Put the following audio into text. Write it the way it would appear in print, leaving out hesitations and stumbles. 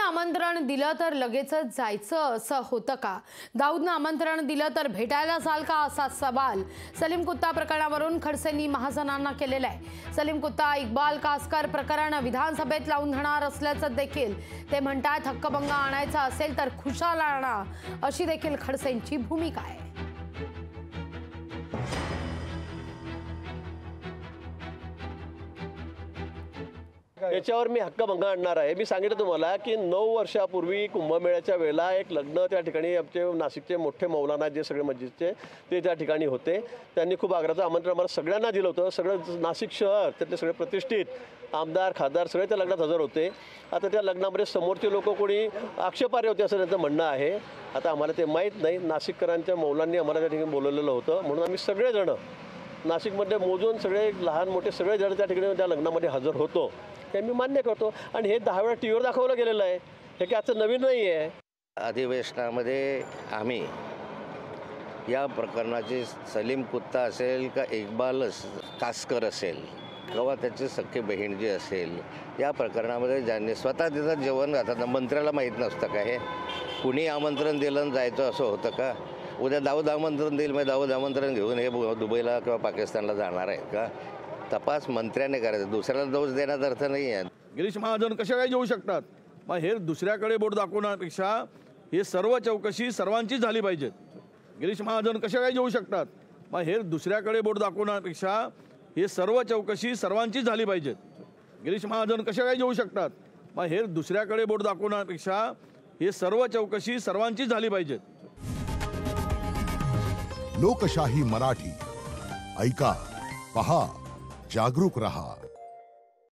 आमंत्रण दिलं तर लगेचच जायचं असं होतं का? दाऊदनं आमंत्रण दिलं तर भेटायला जाल का असा सवाल सलीम कुत्ता प्रकरणावरून खडसेंनी महाजनांना केलेला आहे। सलीम कुत्ता इक्बाल कासकर प्रकरण विधानसभेत लावून धरणार असल्याचं देखील ते म्हणतात। हक्कभंग आणायचा असेल तर खुशाल आणा अशी देखील खडसेंची भूमिका आहे। याच्यावर मी हक्कभंग आणणार आहे। मी सांगितलं तुम्हाला की 9 वर्षापूर्वी कुंभमेळ्याच्या वेळेला एक लग्न त्या ठिकाणी आमचे नाशिकचे मोठे मौलाना जे सगळे मस्जिदचे ते त्या ठिकाणी होते। त्यांनी खूप आग्रहाचं आमंत्रण आम्हाला सगळ्यांना दिलं होतं। सगळं नाशिक शहर त्यातले सगळे प्रतिष्ठित आमदार खासदार सगळे त्या लग्नात हजर होते। आता त्या लग्नामध्ये समोरचे लोक कोणी आक्षेपार्ह होते असं त्यांचं म्हणणं आहे। आता आम्हाला ते माहीत नाही। नाशिककरांच्या मौलांनी आम्हाला त्या ठिकाणी बोलवलेलं होतं म्हणून आम्ही सगळेजण नाशिकमध्ये मोजून सगळे लहान मोठे सगळेजण त्या ठिकाणी त्या लग्नामध्ये हजर होतो। हे मी मान्य करतो आणि हे 10 वेळा टीव्हीवर दाखवलं गेलेलं आहे। हे काय आजचं नवीन नाही आहे। अधिवेशनामध्ये आम्ही या प्रकरणाचे सलीम कुत्ता असेल का इक्बाल कासकर असेल किंवा त्याची सख्खी बहीण जी असेल या प्रकरणामध्ये ज्यांनी स्वतः तिथं जेवण आता मंत्र्याला माहीत नसतं का हे कुणी आमंत्रण दिलं आणि जायचं असं होतं का? उद्या दाऊद आमंत्रण देईल मग दाऊद आमंत्रण घेऊन हे दुबईला किंवा पाकिस्तानला जाणार आहेत का? तपास मंत्र्याने करायचा, दुसऱ्याला दोष देण्याचा अर्थ नाही आहे। गिरीश महाजन कशा काय येऊ शकतात? मग हे दुसऱ्याकडे बोट दाखवण्यापेक्षा हे सर्व चौकशी सर्वांचीच झाली पाहिजे। गिरीश महाजन कशा काय येऊ शकतात? मग हे दुसऱ्याकडे बोट दाखवण्यापेक्षा हे सर्व चौकशी सर्वांचीच झाली पाहिजे। गिरीश महाजन कशा काय येऊ शकतात? मग हे दुसऱ्याकडे बोट दाखवण्यापेक्षा हे सर्व चौकशी सर्वांचीच झाली पाहिजे। लोकशाही मराठी ऐका, पहा, जागरूक रहा।